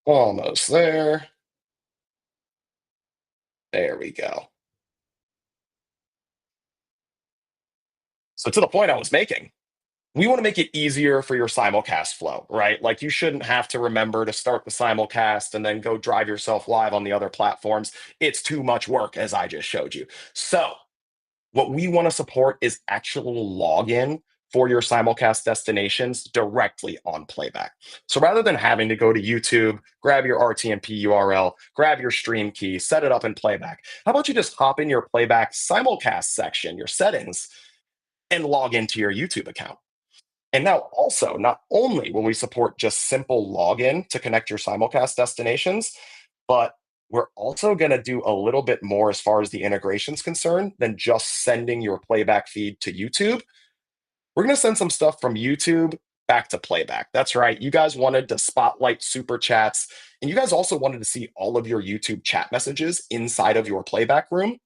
Almost there. There we go. So to the point I was making, we want to make it easier for your simulcast flow, right? Like you shouldn't have to remember to start the simulcast and then go drive yourself live on the other platforms. It's too much work, as I just showed you. So what we want to support is actual login for your simulcast destinations directly on Playback. So rather than having to go to YouTube, grab your RTMP URL, grab your stream key, set it up in Playback, how about you just hop in your Playback simulcast section, your settings, and log into your YouTube account? And now, also, not only will we support just simple login to connect your simulcast destinations, but we're also going to do a little bit more as far as the integration is concerned than just sending your playback feed to YouTube. We're going to send some stuff from YouTube back to Playback. That's right. You guys wanted to spotlight super chats, and you guys also wanted to see all of your YouTube chat messages inside of your Playback room.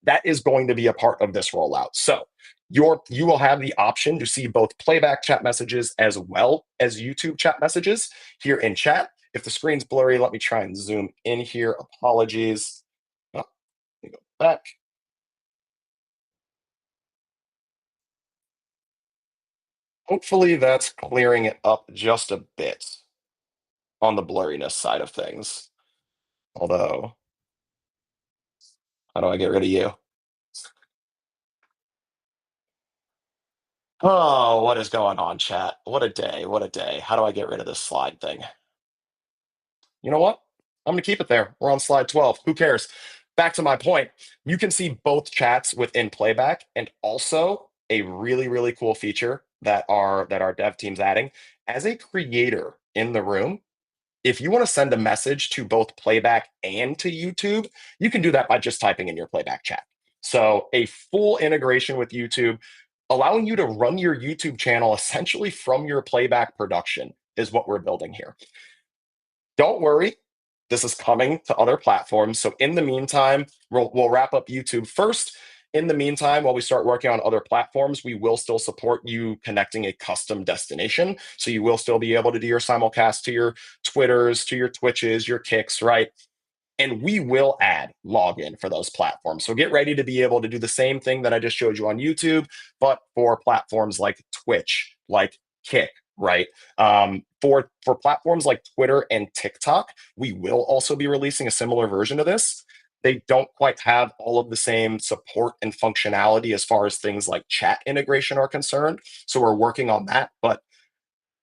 That is going to be a part of this rollout. So you will have the option to see both Playback chat messages as well as YouTube chat messages here in chat. If the screen's blurry, let me try and zoom in here. Apologies. Oh, let me go back. Hopefully that's clearing it up just a bit on the blurriness side of things. Although, how do I get rid of you? Oh, what is going on, chat? What a day. What a day. How do I get rid of this slide thing? You know what? I'm going to keep it there. We're on slide 12. Who cares? Back to my point. You can see both chats within Playback and also a really, really cool feature that our dev team's adding. As a creator in the room, if you want to send a message to both Playback and to YouTube, you can do that by just typing in your Playback chat. So, a full integration with YouTube, allowing you to run your YouTube channel essentially from your Playback production is what we're building here. Don't worry, this is coming to other platforms. So, in the meantime, we'll wrap up YouTube first. In the meantime, while we start working on other platforms, we will still support you connecting a custom destination. So you will still be able to do your simulcast to your Twitters, to your Twitches, your Kicks, right? And we will add login for those platforms. So get ready to be able to do the same thing that I just showed you on YouTube, but for platforms like Twitch, like Kick, right? For platforms like Twitter and TikTok, we will also be releasing a similar version of this. They don't quite have all of the same support and functionality as far as things like chat integration are concerned. So we're working on that. But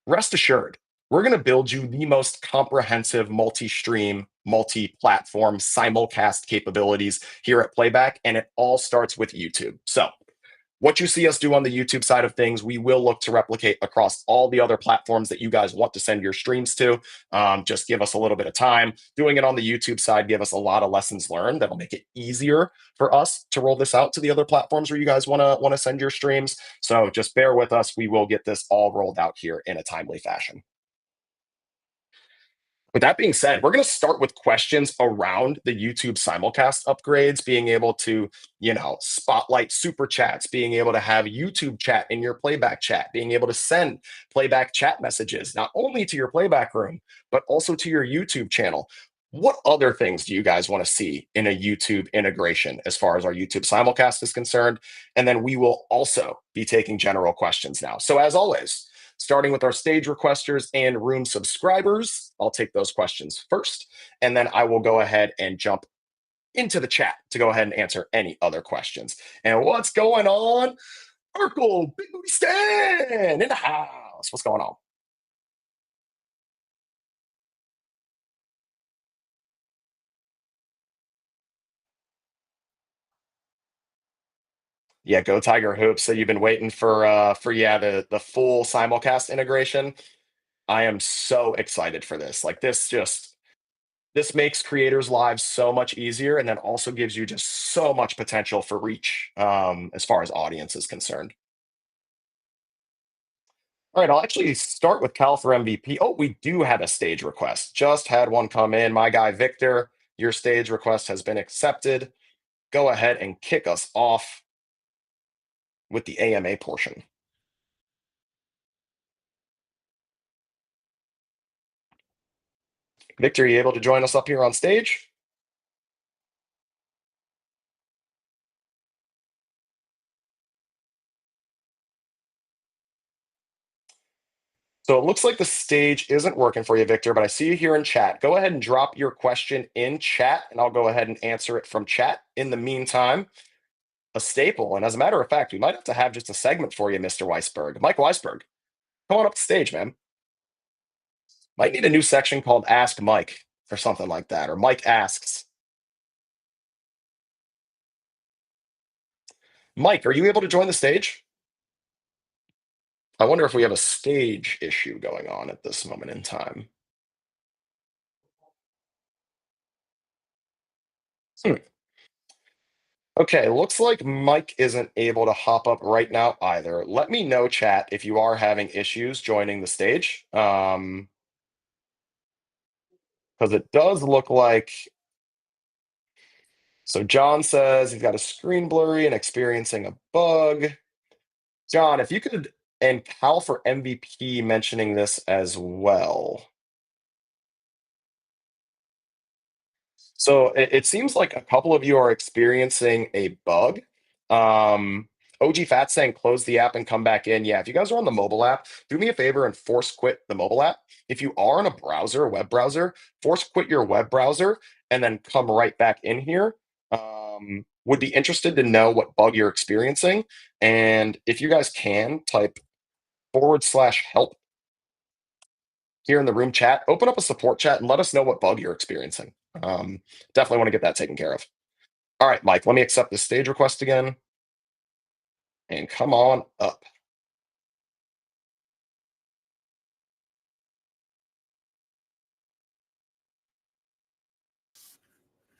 rest assured, we're going to build you the most comprehensive multi-stream, multi-platform simulcast capabilities here at Playback, and it all starts with YouTube. So what you see us do on the YouTube side of things, we will look to replicate across all the other platforms that you guys want to send your streams to. Just give us a little bit of time. Doing it on the YouTube side, give us a lot of lessons learned. That'll make it easier for us to roll this out to the other platforms where you guys want to send your streams. So just bear with us. We will get this all rolled out here in a timely fashion. With that being said, we're going to start with questions around the YouTube simulcast upgrades, being able to, spotlight super chats, being able to have YouTube chat in your playback chat, being able to send playback chat messages, not only to your playback room, but also to your YouTube channel. What other things do you guys want to see in a YouTube integration as far as our YouTube simulcast is concerned? And then we will also be taking general questions now. So, as always, starting with our stage requesters and room subscribers. I'll take those questions first, and then I will go ahead and jump into the chat to go ahead and answer any other questions. And what's going on? Urkel, Big Booty Stan in the house. What's going on? Yeah, go Tiger Hoops. So you've been waiting for the full simulcast integration. I am so excited for this. Like this makes creators' lives so much easier, and then also gives you just so much potential for reach as far as audience is concerned. All right, I'll actually start with Cal for MVP. Oh, we do have a stage request. Just had one come in. My guy Victor, your stage request has been accepted. Go ahead and kick us off with the AMA portion. Victor, are you able to join us up here on stage? So it looks like the stage isn't working for you, Victor, but I see you here in chat. Go ahead and drop your question in chat, and I'll go ahead and answer it from chat. In the meantime, a staple, and as a matter of fact, we might have just a segment for you, Mr. Weisberg. Mike Weisberg, come on up the stage, man. Might need a new section called Ask Mike or something like that, or Mike Asks. Mike, are you able to join the stage? I wonder if we have a stage issue going on at this moment in time. Hmm. Okay, looks like Mike isn't able to hop up right now either. Let me know, chat, if you are having issues joining the stage. Because it does look like. So John says he's got a screen blurry and experiencing a bug. John, if you could, and Cal for MVP mentioning this as well. So it seems like a couple of you are experiencing a bug. OG Fat saying close the app and come back in. Yeah, if you guys are on the mobile app, do me a favor and force quit the mobile app. If you are in a browser, a web browser, force quit your web browser and then come right back in here. Would be interested to know what bug you're experiencing. And if you guys can, type /help here in the room chat, open up a support chat and let us know what bug you're experiencing. Definitely want to get that taken care of. All right, Mike, let me accept this stage request again. And come on up.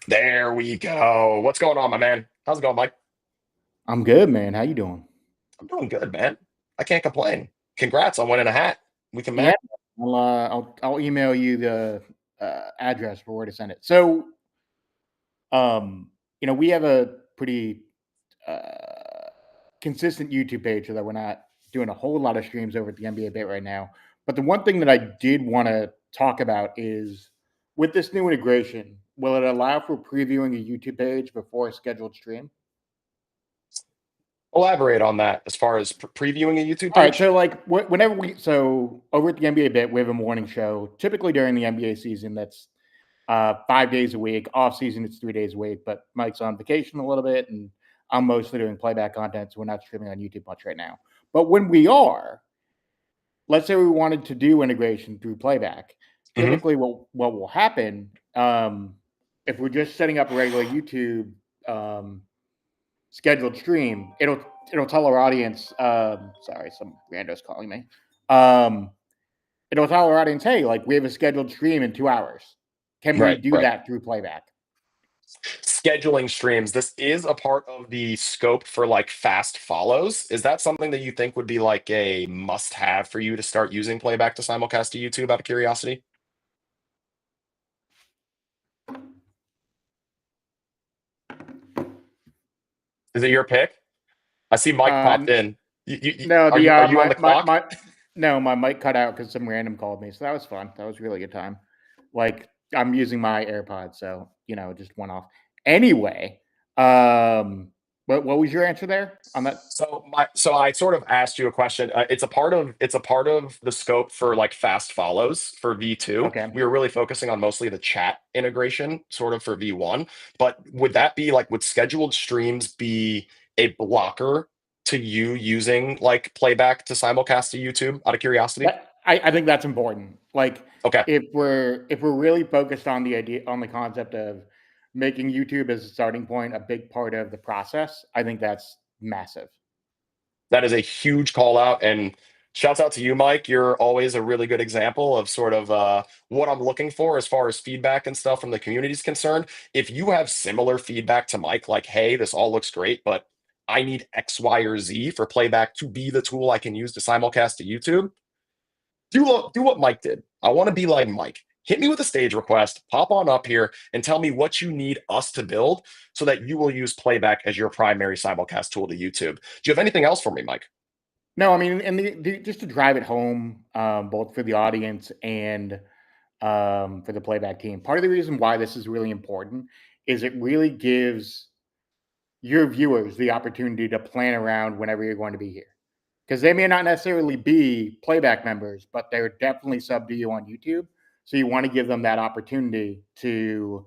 There we go. What's going on, my man? How's it going, Mike? I'm good, man. How you doing? I'm doing good, man. I can't complain. Congrats on winning a hat. We can Yeah, match. I'll email you the address for where to send it. So, we have a pretty uh, consistent YouTube page, so that we're not doing a whole lot of streams over at the NBA bit right now. But the one thing that I did want to talk about is with this new integration, will it allow for previewing a YouTube page before a scheduled stream? Elaborate on that as far as previewing a YouTube All right, page. so like whenever over at the NBA bit, we have a morning show. Typically during the NBA season, that's 5 days a week. Off season, it's 3 days a week. But Mike's on vacation a little bit, and I'm mostly doing playback content, so we're not streaming on YouTube much right now. But when we are, let's say we wanted to do integration through playback. Hmm. Typically, what will happen if we're just setting up a regular YouTube um, scheduled stream, it'll tell our audience. Sorry, some randos calling me. Um, it'll tell our audience, hey, like we have a scheduled stream in 2 hours. Can we Right, do right. that through playback? Scheduling streams. This is a part of the scope for like fast follows. Is that something that you think would be like a must have for you to start using playback to simulcast to YouTube out of curiosity? Is it your pick? I see Mike Uh, popped in. no, Are the you on the clock? my mic cut out because some random called me, so that was fun. That was a really good time. Like I'm using my AirPods, so it just went off. Anyway, what was your answer there on that? So I sort of asked you a question. It's a part of the scope for like fast follows for V2. Okay. We were really focusing on mostly the chat integration, sort of for V1. But would that be like would scheduled streams be a blocker to you using like playback to simulcast to YouTube out of curiosity? I think that's important. Like Okay. if we're really focused on the concept of making YouTube as a starting point a big part of the process, I think that's massive. That is a huge call out, and shouts out to you, Mike. You're always a really good example of sort of what I'm looking for as far as feedback and stuff from the community is concerned. If you have similar feedback to Mike, like, hey, this all looks great, but I need X, Y, or Z for playback to be the tool I can use to simulcast to YouTube, do what Mike did. I want to be like Mike. Hit me with a stage request, pop on up here, and tell me what you need us to build so that you will use playback as your primary simulcast tool to YouTube. Do you have anything else for me, Mike? No, I mean, and just to drive it home, both for the audience and for the playback team. Part of the reason why this is really important is it really gives your viewers the opportunity to plan around whenever you're going to be here. Because they may not necessarily be playback members, but they're definitely sub to you on YouTube. So you want to give them that opportunity to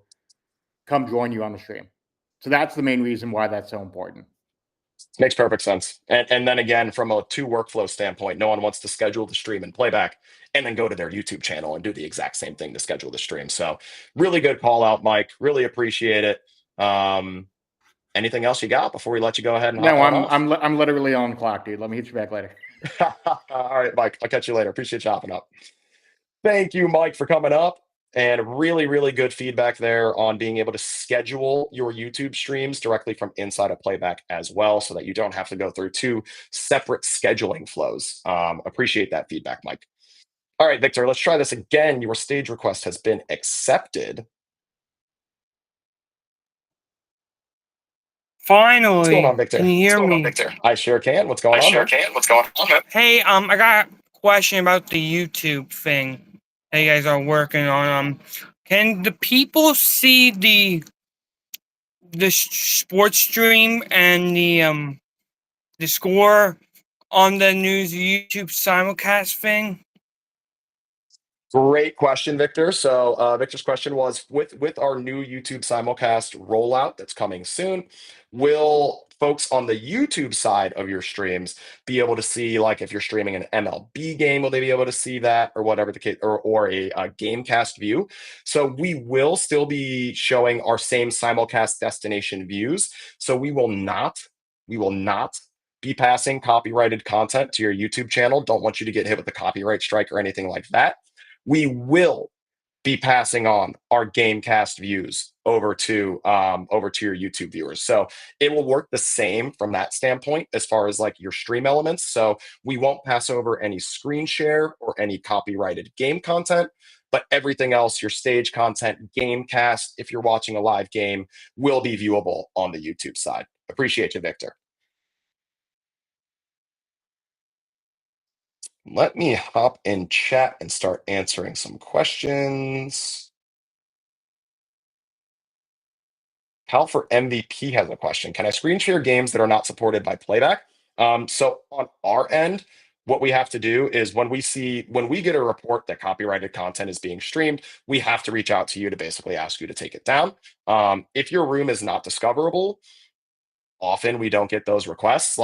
come join you on the stream. So that's the main reason why that's so important. Makes perfect sense. And then again, from a two workflow standpoint, no one wants to schedule the stream and playback and then go to their YouTube channel and do the exact same thing to schedule the stream. So really good call out, Mike. Really appreciate it. Anything else you got before we let you go ahead and hop No, on off? I'm literally on the clock, dude. Let me hit you back later. All right, Mike. I'll catch you later. Appreciate you hopping up. Thank you, Mike, for coming up. And really, really good feedback there on being able to schedule your YouTube streams directly from inside of Playback as well, so that you don't have to go through two separate scheduling flows. Appreciate that feedback, Mike. All right, Victor, let's try this again. Your stage request has been accepted. What's going on, Finally, Victor? can you hear me? I sure can. What's going on, man? Hey, I got a question about the YouTube thing that you guys are working on. Can the people see the sports stream and the score on the news YouTube simulcast thing? Great question, Victor. So Victor's question was with our new YouTube simulcast rollout that's coming soon, will folks on the YouTube side of your streams be able to see, like if you're streaming an MLB game, will they be able to see that or whatever the case, or a Gamecast view? So we will still be showing our same simulcast destination views. So we will not be passing copyrighted content to your YouTube channel. Don't want you to get hit with a copyright strike or anything like that. We will be passing on our Gamecast views over to your YouTube viewers. So it will work the same from that standpoint as far as like your stream elements. So we won't pass over any screen share or any copyrighted game content, but everything else, your stage content, Gamecast, if you're watching a live game, will be viewable on the YouTube side. Appreciate you, Victor. Let me hop in chat and start answering some questions. Cal for MVP has a question. Can I screen share games that are not supported by Playback? So on our end, what we have to do is when we get a report that copyrighted content is being streamed, we have to reach out to you to basically ask you to take it down. If your room is not discoverable, often we don't get those requests,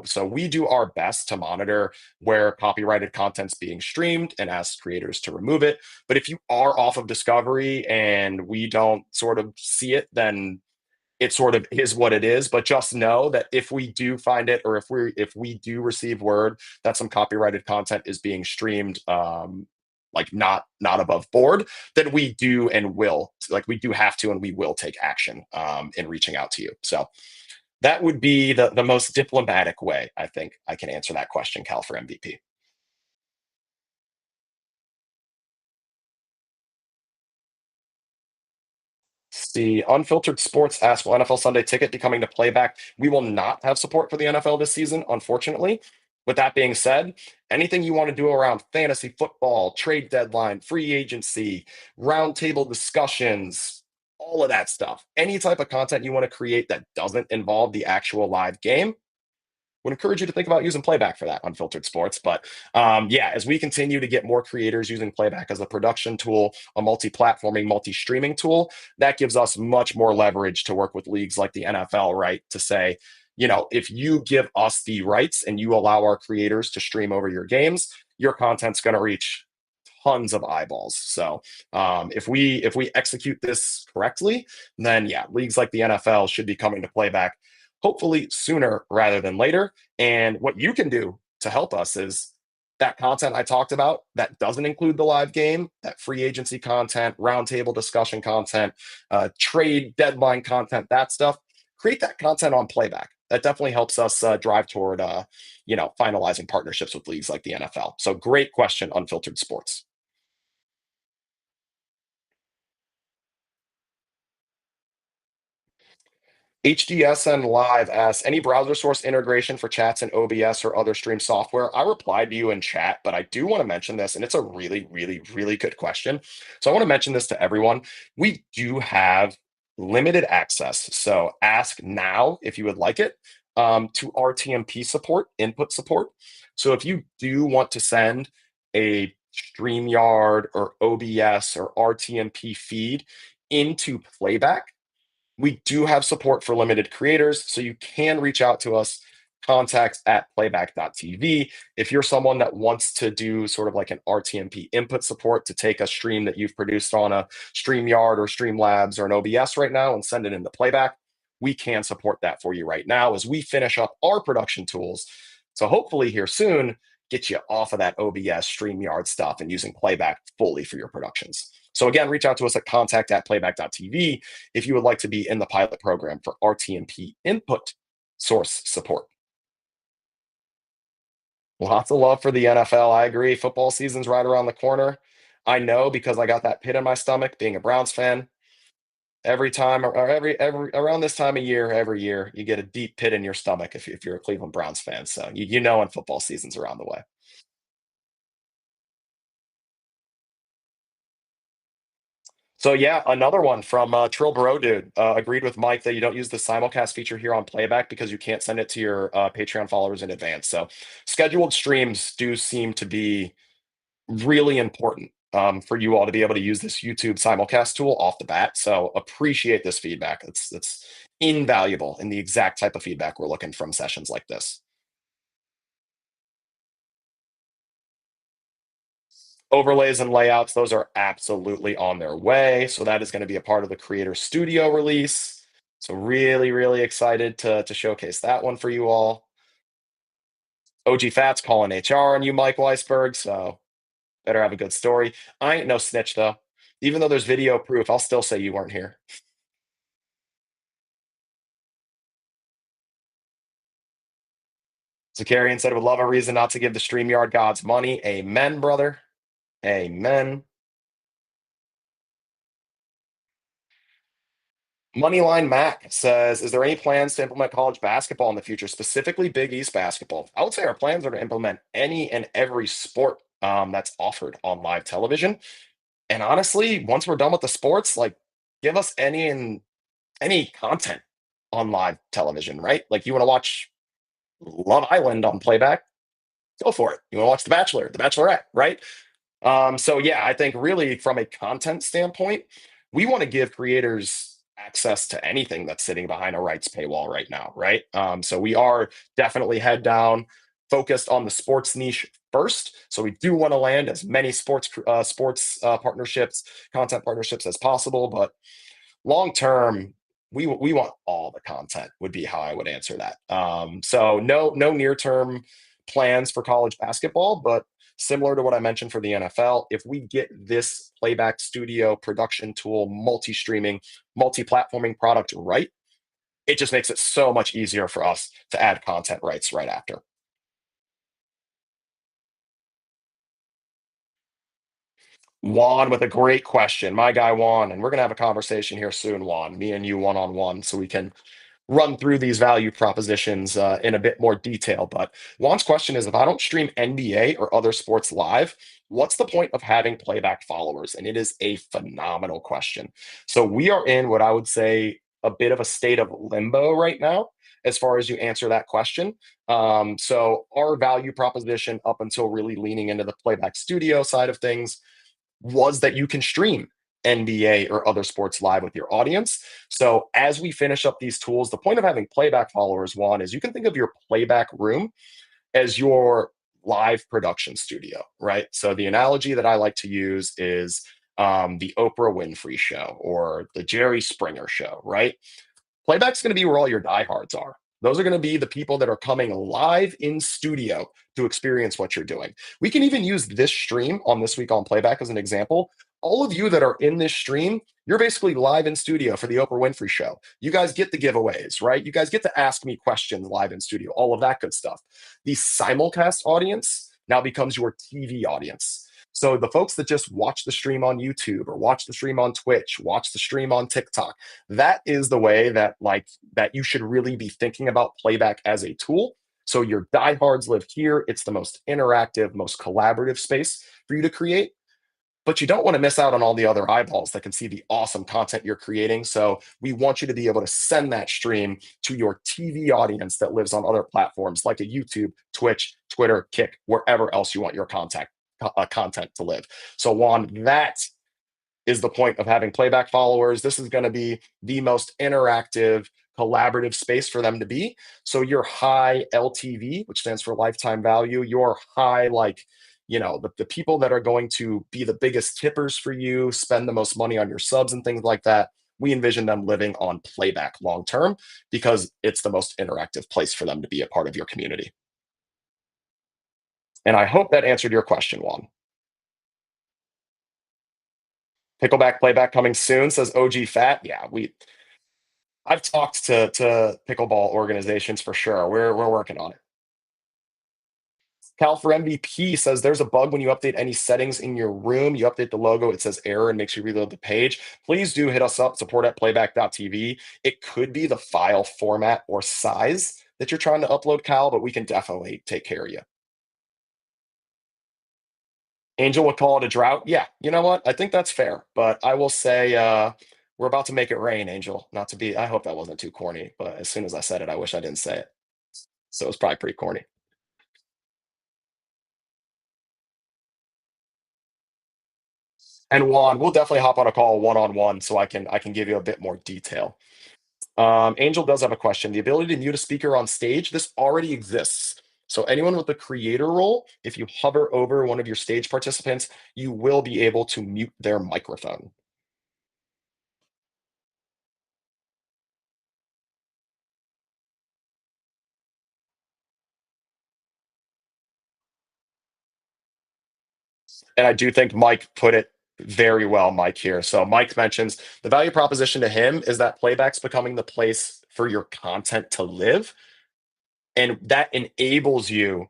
so we do our best to monitor where copyrighted content's being streamed and ask creators to remove it. But if you are off of discovery and we don't sort of see it, then it sort of is what it is. But just know that if we do find it, or if we do receive word that some copyrighted content is being streamed, like not above board, then we do and will, like we do have to and we will take action in reaching out to you. So that would be the most diplomatic way I think I can answer that question, Cal, for MVP. See, Unfiltered Sports asks, will NFL Sunday Ticket be coming to Playback? We will not have support for the NFL this season, unfortunately. With that being said, anything you want to do around fantasy football, trade deadline, free agency, roundtable discussions, all of that stuff, any type of content you want to create that doesn't involve the actual live game, would encourage you to think about using Playback for that, Unfiltered Sports. But yeah, as we continue to get more creators using Playback as a production tool, a multi-platforming, multi-streaming tool, that gives us much more leverage to work with leagues like the NFL, right? To say, if you give us the rights and you allow our creators to stream over your games, your content's going to reach tons of eyeballs. So if we execute this correctly, then yeah, leagues like the NFL should be coming to Playback hopefully sooner rather than later. And what you can do to help us is that content I talked about that doesn't include the live game, that free agency content, roundtable discussion content, trade deadline content, that stuff. Create that content on Playback. That definitely helps us drive toward, finalizing partnerships with leagues like the NFL. So great question, Unfiltered Sports. HDSN Live asks, any browser source integration for chats in OBS or other stream software? I replied to you in chat, but I do want to mention this, and it's a really, really, really good question. So I want to mention this to everyone. We do have limited access. So ask now if you would like it to RTMP support, input support. So if you do want to send a StreamYard or OBS or RTMP feed into Playback, we do have support for limited creators, so you can reach out to us, contacts@playback.tv. If you're someone that wants to do sort of like an RTMP input support to take a stream that you've produced on a StreamYard or Streamlabs or an OBS right now and send it into Playback, we can support that for you right now as we finish up our production tools. So hopefully here soon, get you off of that OBS StreamYard stuff and using Playback fully for your productions. So again, reach out to us at contact@playback.tv if you would like to be in the pilot program for RTMP input source support. Lots of love for the NFL. I agree. Football season's right around the corner. I know because I got that pit in my stomach being a Browns fan. Every time or every around this time of year, every year, you get a deep pit in your stomach if you're a Cleveland Browns fan. So you know when football season's around the way. So yeah, another one from Trill Bro Dude. Agreed with Mike that you don't use the simulcast feature here on Playback because you can't send it to your Patreon followers in advance. So scheduled streams do seem to be really important for you all to be able to use this YouTube simulcast tool off the bat. So appreciate this feedback. It's invaluable in the exact type of feedback we're looking from sessions like this. Overlays and layouts, those are absolutely on their way. So that is going to be a part of the Creator Studio release. So really, really excited to showcase that one for you all. OG Fat's calling HR on you, Mike Weisberg. So better have a good story. I ain't no snitch though. Even though there's video proof, I'll still say you weren't here. Zakarian said, would love a reason not to give the StreamYard gods money. Amen, brother. Amen. Moneyline Mac says, is there any plans to implement college basketball in the future, specifically Big East basketball? I would say our plans are to implement any and every sport that's offered on live television. And honestly, once we're done with the sports, like give us any content on live television, right? Like you want to watch Love Island on Playback, go for it. You want to watch The Bachelor, The Bachelorette, right? So yeah, I think really from a content standpoint, we want to give creators access to anything that's sitting behind a rights paywall right now, right? So we are definitely head down, focused on the sports niche first. So we do want to land as many sports partnerships, content partnerships as possible, but long term, we want all the content would be how I would answer that. So no near term plans for college basketball, but similar to what I mentioned for the NFL, if we get this Playback Studio production tool, multi-streaming, multi-platforming product right, it just makes it so much easier for us to add content rights right after. Juan with a great question. My guy Juan, and we're gonna have a conversation here soon, Juan. Me and you one-on-one, so we can run through these value propositions in a bit more detail. But Juan's question is, if I don't stream NBA or other sports live, what's the point of having Playback followers? And it is a phenomenal question. So we are in what I would say a bit of a state of limbo right now as far as you answer that question. So our value proposition up until really leaning into the Playback Studio side of things was that you can stream NBA or other sports live with your audience. So as we finish up these tools, the point of having Playback followers, one, is you can think of your Playback room as your live production studio, right? So the analogy that I like to use is the Oprah Winfrey show or the Jerry Springer show, right? Playback's going to be where all your diehards are. Those are going to be the people that are coming live in studio to experience what you're doing. We can even use this stream on This Week on Playback as an example. All of you that are in this stream, you're basically live in studio for the Oprah Winfrey show. You guys get the giveaways, right? You guys get to ask me questions live in studio, all of that good stuff. The simulcast audience now becomes your TV audience. So the folks that just watch the stream on YouTube or watch the stream on Twitch, watch the stream on TikTok, that is the way that that you should really be thinking about Playback as a tool. So your diehards live here. It's the most interactive, most collaborative space for you to create. But you don't want to miss out on all the other eyeballs that can see the awesome content you're creating. So we want you to be able to send that stream to your TV audience that lives on other platforms like a YouTube, Twitch, Twitter, Kick, wherever else you want your content to live. So Juan, that is the point of having Playback followers. This is going to be the most interactive, collaborative space for them to be. So your high LTV, which stands for lifetime value, your high, the people that are going to be the biggest tippers for you, spend the most money on your subs and things like that, we envision them living on Playback long term because it's the most interactive place for them to be a part of your community. And I hope that answered your question, Juan. Pickleback Playback coming soon, says OG Fat. Yeah, I've talked to pickleball organizations for sure. We're working on it. Cal for MVP says there's a bug when you update any settings in your room. You update the logo, it says error and makes you reload the page. Please do hit us up, support@playback.tv. It could be the file format or size that you're trying to upload, Cal, but we can definitely take care of you. Angel would call it a drought. Yeah, you know what? I think that's fair, but I will say we're about to make it rain, Angel. Not to be, I hope that wasn't too corny, but as soon as I said it, I wish I didn't say it. So it's probably pretty corny. And Juan, we'll definitely hop on a call one-on-one so I can give you a bit more detail. Angel does have a question. The ability to mute a speaker on stage, this already exists. So anyone with the creator role, if you hover over one of your stage participants, you will be able to mute their microphone. And I do think Mike put it very well, Mike, here. So Mike mentions the value proposition to him is that Playback's becoming the place for your content to live. And that enables you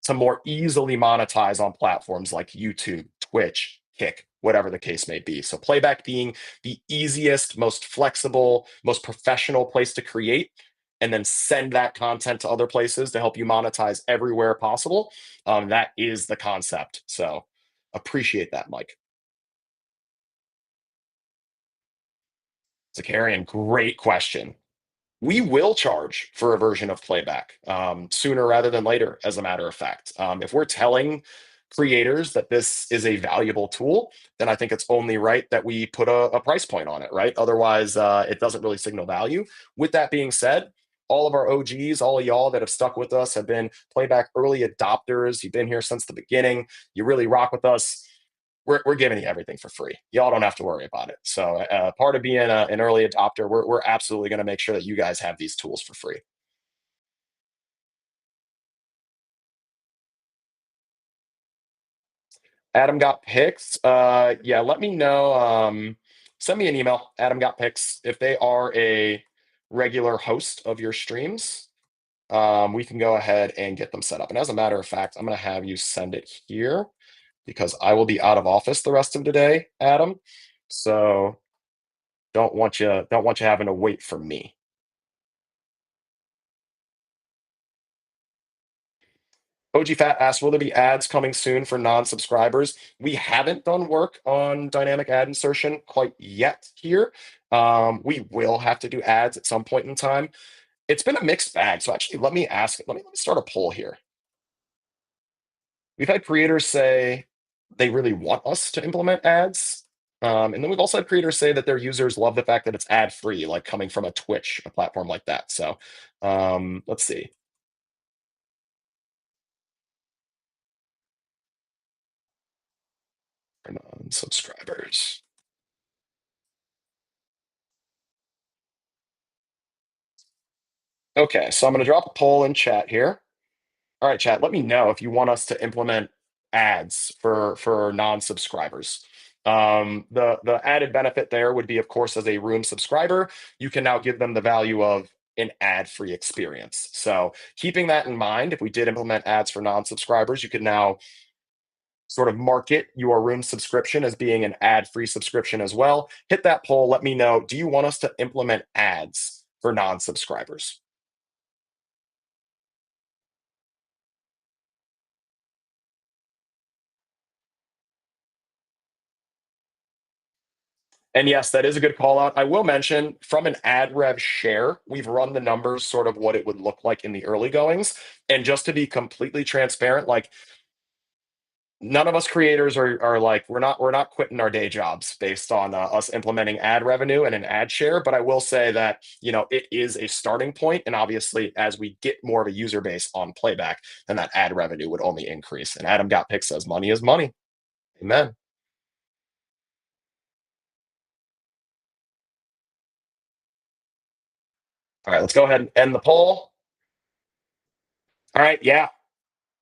to more easily monetize on platforms like YouTube, Twitch, Kick, whatever the case may be. So Playback being the easiest, most flexible, most professional place to create and then send that content to other places to help you monetize everywhere possible. That is the concept. So appreciate that, Mike. Zakarian, great question. We will charge for a version of Playback sooner rather than later, as a matter of fact. If we're telling creators that this is a valuable tool, then I think it's only right that we put a price point on it, right? Otherwise, it doesn't really signal value. With that being said, all of our OGs, all of y'all that have stuck with us have been Playback early adopters. You've been here since the beginning. You really rock with us. We're giving you everything for free. Y'all don't have to worry about it. So part of being an early adopter, we're absolutely going to make sure that you guys have these tools for free. Adam got picks. Yeah, let me know. Send me an email. Adam got picks. If they are a regular host of your streams, we can go ahead and get them set up. And as a matter of fact, I'm going to have you send it here because I will be out of office the rest of the day, Adam. So don't want you having to wait for me. OG Fat asks, will there be ads coming soon for non-subscribers? We haven't done work on dynamic ad insertion quite yet here. We will have to do ads at some point in time. It's been a mixed bag. So actually, let me start a poll here. We've had creators say they really want us to implement ads. And then we've also had creators say that their users love the fact that it's ad-free, like coming from a Twitch, a platform like that. So let's see. For non-subscribers. Okay, so I'm going to drop a poll in chat here. All right, chat, let me know if you want us to implement ads for non-subscribers. The added benefit there would be, of course, as a room subscriber, you can now give them the value of an ad-free experience. So keeping that in mind, if we did implement ads for non-subscribers, you could now sort of market your room subscription as being an ad-free subscription as well. Hit that poll. Let me know. Do you want us to implement ads for non-subscribers? And yes, that is a good call out. I will mention from an ad rev share, we've run the numbers sort of what it would look like in the early goings. And just to be completely transparent, like none of us creators are like we're not quitting our day jobs based on us implementing ad revenue and an ad share. But I will say that it is a starting point, and obviously as we get more of a user base on Playback, then that ad revenue would only increase. And Adam Got Pick says money is money. Amen. All right, let's go ahead and end the poll. All right, yeah.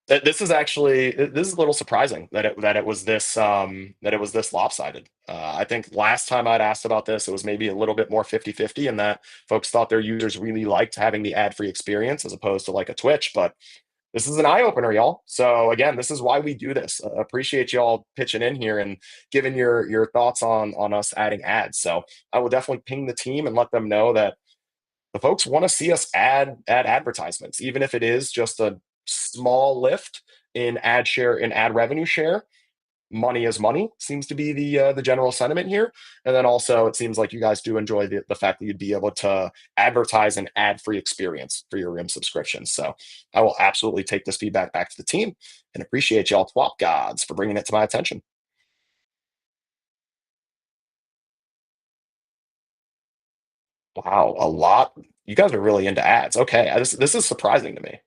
This is actually this is a little surprising that it was this lopsided. I think last time I'd asked about this, it was maybe a little bit more 50-50, and that folks thought their users really liked having the ad-free experience as opposed to like a Twitch. But this is an eye opener, y'all. So again, this is why we do this. Appreciate y'all pitching in here and giving your thoughts on us adding ads. So I will definitely ping the team and let them know that the folks want to see us add advertisements, even if it is just a small lift in ad share, in ad revenue share. Money is money seems to be the general sentiment here. And then also it seems like you guys do enjoy the fact that you'd be able to advertise an ad-free experience for your rim subscriptions. So I will absolutely take this feedback back to the team and appreciate y'all twop gods for bringing it to my attention. Wow, a lot. You guys are really into ads. Okay, this is surprising to me.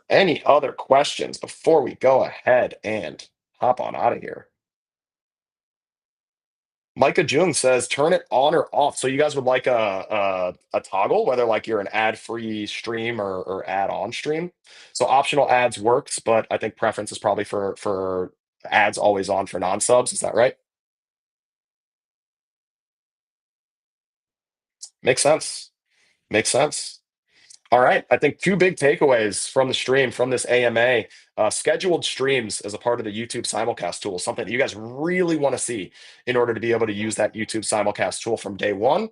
Any other questions before we go ahead and hop on out of here? Micah Jung says, turn it on or off. So you guys would like a toggle, whether like you're an ad-free stream or ad-on stream. So optional ads works, but I think preference is probably for ads always on for non-subs. Is that right? Makes sense. Makes sense. All right. I think two big takeaways from the stream, from this AMA, scheduled streams as a part of the YouTube simulcast tool, something that you guys really want to see in order to be able to use that YouTube simulcast tool from day one.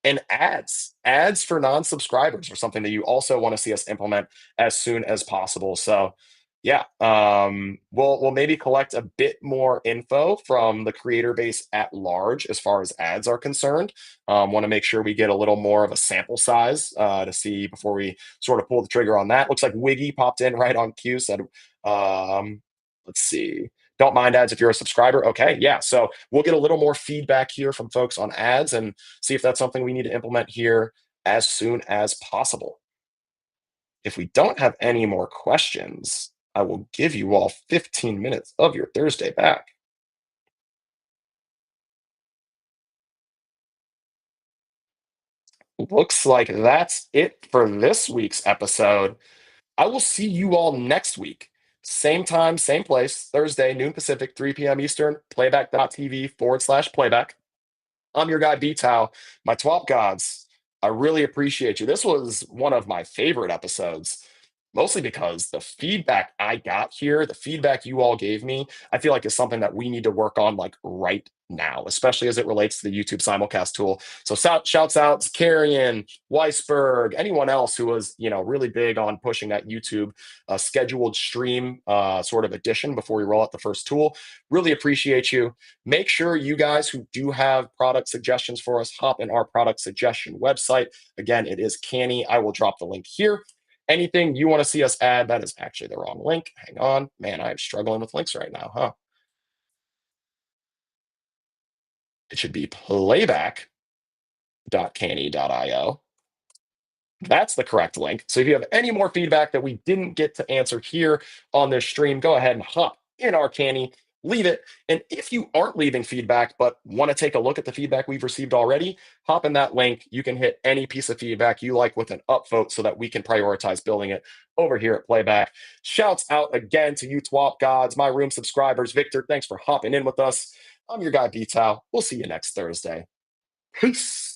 And ads for non-subscribers are something that you also want to see us implement as soon as possible. So yeah, we'll maybe collect a bit more info from the creator base at large as far as ads are concerned. Want to make sure we get a little more of a sample size to see before we sort of pull the trigger on that. Looks like Wiggy popped in right on cue, said let's see, don't mind ads if you're a subscriber. Okay, yeah, so we'll get a little more feedback here from folks on ads and see if that's something we need to implement here as soon as possible. If we don't have any more questions, I will give you all 15 minutes of your Thursday back. Looks like that's it for this week's episode. I will see you all next week. Same time, same place, Thursday, noon Pacific, 3 p.m. Eastern, playback.tv/playback. I'm your guy, BTow, my twop gods. I really appreciate you. This was one of my favorite episodes, mostly because the feedback I got here, the feedback you all gave me, I feel like is something that we need to work on like right now, especially as it relates to the YouTube simulcast tool. So shouts out to Carrion, Weisberg, anyone else who was, really big on pushing that YouTube scheduled stream sort of edition before we roll out the first tool. Really appreciate you. Make sure you guys who do have product suggestions for us, hop in our product suggestion website. Again, it is Canny. I will drop the link here. Anything you want to see us add, that is actually the wrong link. Hang on. Man, I'm struggling with links right now, huh? It should be playback.canny.io. That's the correct link. So if you have any more feedback that we didn't get to answer here on this stream, go ahead and hop in our Canny, leave it. And if you aren't leaving feedback but want to take a look at the feedback we've received already, hop in that link. You can hit any piece of feedback you like with an upvote so that we can prioritize building it over here at Playback. Shouts out again to you twop gods, my room subscribers. Victor, thanks for hopping in with us. I'm your guy, BTow. We'll see you next Thursday. Peace.